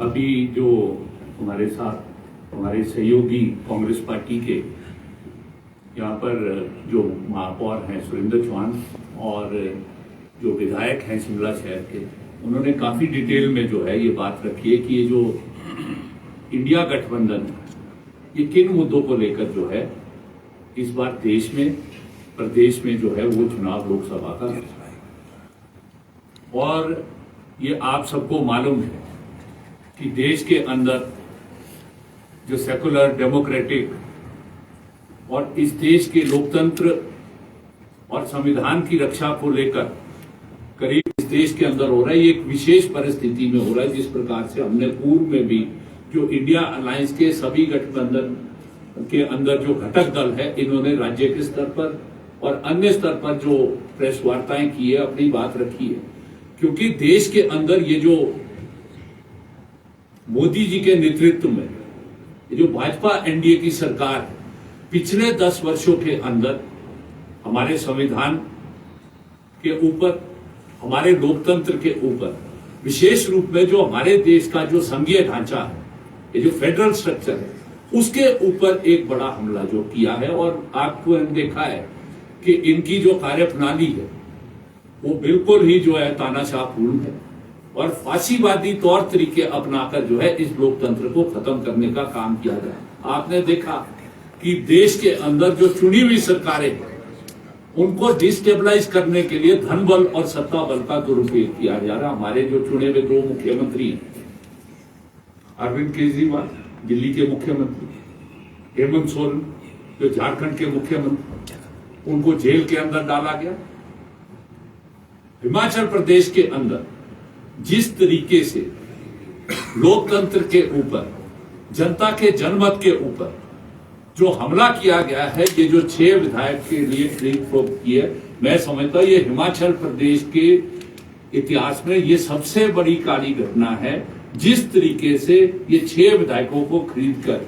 अभी जो हमारे साथ हमारे सहयोगी कांग्रेस पार्टी के यहाँ पर जो महापौर हैं सुरेंद्र चौहान और जो विधायक हैं शिमला शहर के, उन्होंने काफी डिटेल में जो है ये बात रखी है कि ये जो इंडिया गठबंधन ये किन मुद्दों को लेकर जो है इस बार देश में प्रदेश में जो है वो चुनाव लोकसभा का, और ये आप सबको मालूम है कि देश के अंदर जो सेकुलर डेमोक्रेटिक और इस देश के लोकतंत्र और संविधान की रक्षा को लेकर करीब इस देश के अंदर हो रहा है, ये एक विशेष परिस्थिति में हो रहा है। जिस प्रकार से हमने पूर्व में भी जो इंडिया अलायंस के सभी गठबंधन के अंदर जो घटक दल है, इन्होंने राज्य के स्तर पर और अन्य स्तर पर जो प्रेस वार्ताएं की है, अपनी बात रखी है। क्योंकि देश के अंदर ये जो मोदी जी के नेतृत्व में ये जो भाजपा एनडीए की सरकार है, पिछले 10 वर्षों के अंदर हमारे संविधान के ऊपर, हमारे लोकतंत्र के ऊपर, विशेष रूप में जो हमारे देश का जो संघीय ढांचा है, ये जो फेडरल स्ट्रक्चर है, उसके ऊपर एक बड़ा हमला जो किया है। और आपको देखा है कि इनकी जो कार्यप्रणाली है वो बिल्कुल ही जो है तानाशाहपूर्ण है और फांसीवादी तौर तरीके अपनाकर जो है इस लोकतंत्र को खत्म करने का काम किया जाए। आपने देखा कि देश के अंदर जो चुनी हुई सरकारें हैं उनको डिस्टेबलाइज करने के लिए धन बल और सत्ता बल का दुरुपयोग किया जा रहा है। हमारे जो चुने हुए 2 मुख्यमंत्री हैं, अरविंद केजरीवाल दिल्ली के मुख्यमंत्री, हेमंत सोरेन जो झारखंड के मुख्यमंत्री, उनको जेल के अंदर डाला गया। हिमाचल प्रदेश के अंदर जिस तरीके से लोकतंत्र के ऊपर, जनता के जनमत के ऊपर जो हमला किया गया है, ये जो 6 विधायक के लिए खरीद फरोख्त की है, मैं समझता हूं ये हिमाचल प्रदेश के इतिहास में ये सबसे बड़ी काली घटना है। जिस तरीके से ये 6 विधायकों को खरीद कर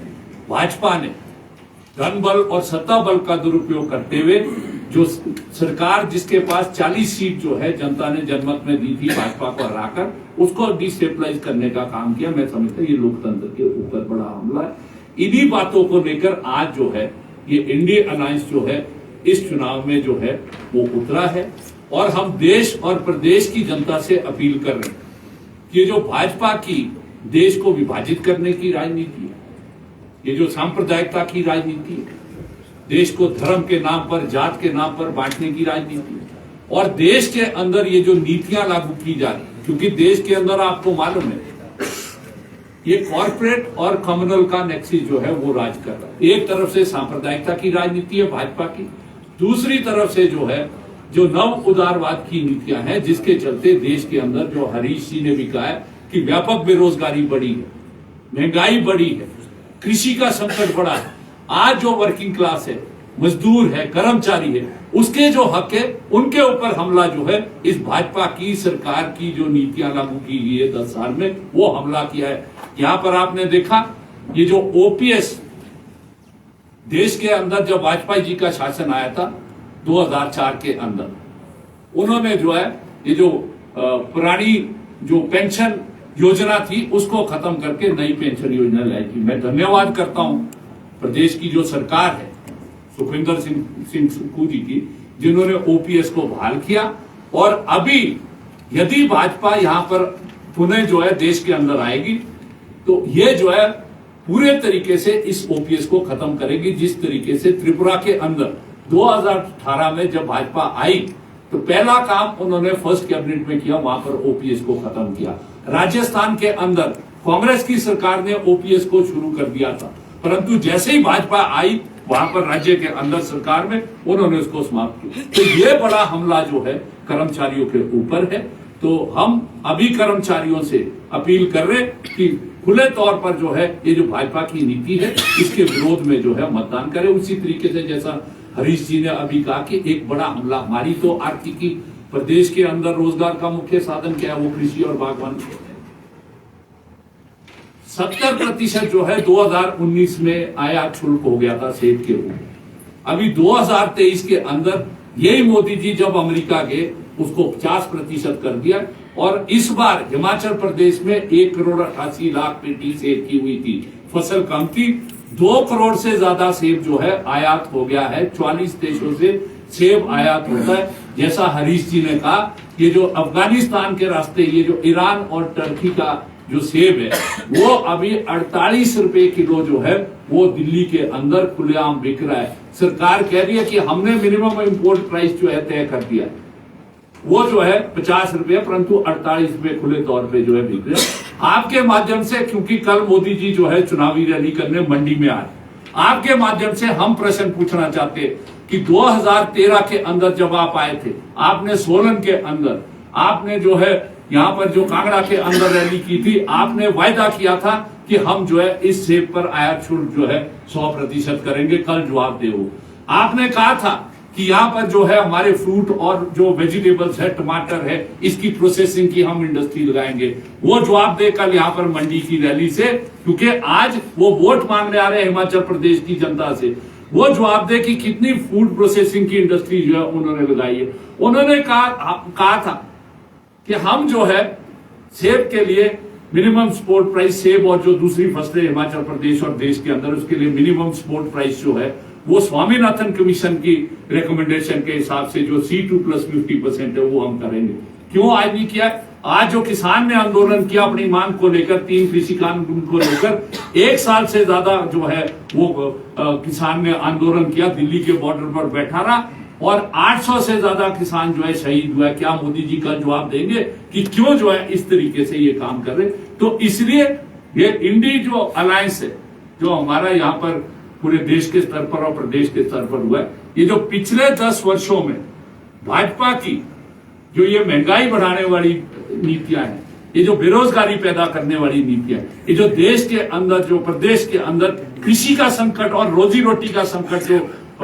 भाजपा ने धन बल और सत्ता बल का दुरुपयोग करते हुए जो सरकार जिसके पास 40 सीट जो है जनता ने जनमत में दी थी भाजपा को हराकर, उसको डिस्टेबलाइज करने का काम किया। मैं समझता हूं ये लोकतंत्र के ऊपर बड़ा हमला है। इन्हीं बातों को लेकर आज जो है ये इंडिया अलायंस जो है इस चुनाव में जो है वो उतरा है। और हम देश और प्रदेश की जनता से अपील कर रहे हैं कि ये जो भाजपा की देश को विभाजित करने की राजनीति है, ये जो सांप्रदायिकता की राजनीति है, देश को धर्म के नाम पर, जात के नाम पर बांटने की राजनीति है, और देश के अंदर ये जो नीतियां लागू की जा रही, क्योंकि देश के अंदर आपको मालूम है ये कॉर्पोरेट और कम्युनल का नेक्सस जो है वो राज कर रहा है। एक तरफ से सांप्रदायिकता की राजनीति है भाजपा की, दूसरी तरफ से जो है जो नव उदारवाद की नीतियां हैं, जिसके चलते देश के अंदर जो हरीश जी ने भी कहा है कि व्यापक बेरोजगारी बढ़ी है, महंगाई बढ़ी है, कृषि का संकट बढ़ा है। आज जो वर्किंग क्लास है, मजदूर है, कर्मचारी है, उसके जो हक है उनके ऊपर हमला जो है इस भाजपा की सरकार की जो नीतियां लागू की गई है 10 साल में, वो हमला किया है। यहां पर आपने देखा ये जो ओपीएस देश के अंदर जब वाजपेयी जी का शासन आया था 2004 के अंदर, उन्होंने जो है ये जो पुरानी जो पेंशन योजना थी उसको खत्म करके नई पेंशन योजना लाई थी। मैं धन्यवाद करता हूं प्रदेश की जो सरकार है सुखविंदर सिंह सुक्खू जी की, जिन्होंने ओपीएस को बहाल किया। और अभी यदि भाजपा यहां पर पुनः जो है देश के अंदर आएगी तो ये जो है पूरे तरीके से इस ओपीएस को खत्म करेगी। जिस तरीके से त्रिपुरा के अंदर 2018 में जब भाजपा आई तो पहला काम उन्होंने फर्स्ट कैबिनेट में किया, वहां पर ओपीएस को खत्म किया। राजस्थान के अंदर कांग्रेस की सरकार ने ओपीएस को शुरू कर दिया था, परंतु जैसे ही भाजपा आई वहां पर राज्य के अंदर सरकार में उन्होंने उसको समाप्त किया। तो ये बड़ा हमला जो है कर्मचारियों के ऊपर है। तो हम अभी कर्मचारियों से अपील कर रहे कि खुले तौर पर जो है ये जो भाजपा की नीति है इसके विरोध में जो है मतदान करें। उसी तरीके से जैसा हरीश जी ने अभी कहा कि एक बड़ा हमला, हमारी तो आर्थिकी, प्रदेश के अंदर रोजगार का मुख्य साधन क्या है, वो कृषि और बागवानी। 70% जो है 2019 में आयात शुल्क हो गया था सेब के ऊपर। अभी 2023 के अंदर यही मोदी जी जब अमेरिका गए उसको 50% कर दिया। और इस बार हिमाचल प्रदेश में 1,88,00,000 पेटी सेब की हुई थी, फसल कम थी। 2 करोड़ से ज्यादा सेब जो है आयात हो गया है। 44 देशों से सेब आयात होता है। जैसा हरीश जी ने कहा, ये जो अफगानिस्तान के रास्ते, ये जो ईरान और टर्की का जो सेब है, वो अभी 48 रुपए किलो जो है वो दिल्ली के अंदर खुलेआम बिक रहा है। सरकार कह रही है कि हमने मिनिमम इंपोर्ट प्राइस जो है तय कर दिया, वो जो है 50 रुपए, परंतु 48 रुपए खुले तौर पे जो है बिक रहे। आपके माध्यम से, क्योंकि कल मोदी जी जो है चुनावी रैली करने मंडी में आए, आपके माध्यम से हम प्रश्न पूछना चाहते हैं कि 2013 के अंदर जब आप आए थे, आपने सोलन के अंदर, आपने जो है यहाँ पर जो कांगड़ा के अंदर रैली की थी, आपने वायदा किया था कि हम जो है इस सेब पर आयात शुल्क जो है 100% करेंगे, कल जवाब दे हो। आपने कहा था कि यहाँ पर जो है हमारे फ्रूट और जो वेजिटेबल्स है, टमाटर है, इसकी प्रोसेसिंग की हम इंडस्ट्री लगाएंगे। वो जवाब दे कल यहाँ पर मंडी की रैली से, क्योंकि आज वो वोट मांगने आ रहे हैं हिमाचल प्रदेश की जनता से। वो जवाब दे कि कितनी फूड प्रोसेसिंग की इंडस्ट्री जो है उन्होंने लगाई है। उन्होंने कहा था कि हम जो है सेब के लिए मिनिमम सपोर्ट प्राइस, सेब और जो दूसरी फसलें हिमाचल प्रदेश और देश के अंदर, उसके लिए मिनिमम सपोर्ट प्राइस जो है वो स्वामीनाथन कमीशन की रिकमेंडेशन के हिसाब से जो C2+50% है वो हम करेंगे। क्यों आज नहीं किया? आज जो किसान ने आंदोलन किया अपनी मांग को लेकर, 3 कृषि कानून को लेकर, 1 साल से ज्यादा जो है वो किसान ने आंदोलन किया, दिल्ली के बॉर्डर पर बैठा रहा, और 800 से ज्यादा किसान जो है शहीद हुआ है। क्या मोदी जी का जवाब देंगे कि क्यों जो है इस तरीके से ये काम कर रहे? तो इसलिए ये इंडी जो अलायंस है, जो हमारा यहाँ पर पूरे देश के स्तर पर और प्रदेश के स्तर पर हुआ है, ये जो पिछले 10 वर्षों में भाजपा की जो ये महंगाई बढ़ाने वाली नीतियां हैं, ये जो बेरोजगारी पैदा करने वाली नीतियां, ये जो देश के अंदर, जो प्रदेश के अंदर कृषि का संकट और रोजी रोटी का संकट जो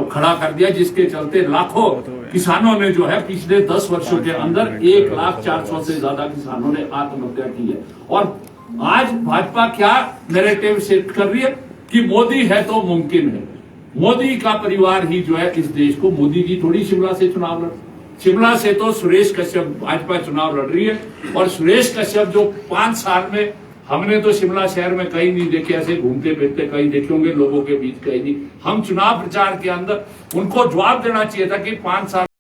खड़ा कर दिया, जिसके चलते लाखों किसानों ने जो है पिछले 10 वर्षों के अंदर 1,04,000 से ज्यादा किसानों ने आत्महत्या की है। और आज भाजपा क्या नैरेटिव सेट कर रही है कि मोदी है तो मुमकिन है। मोदी का परिवार ही जो है इस देश को, मोदी जी थोड़ी शिमला से चुनाव लड़, शिमला से तो सुरेश कश्यप भाजपा चुनाव लड़ रही है। और सुरेश कश्यप जो 5 साल में, हमने तो शिमला शहर में कहीं नहीं देखे, ऐसे घूमते फिरते कहीं देखे होंगे, लोगों के बीच कहीं नहीं। हम चुनाव प्रचार के अंदर उनको जवाब देना चाहिए था कि 5 साल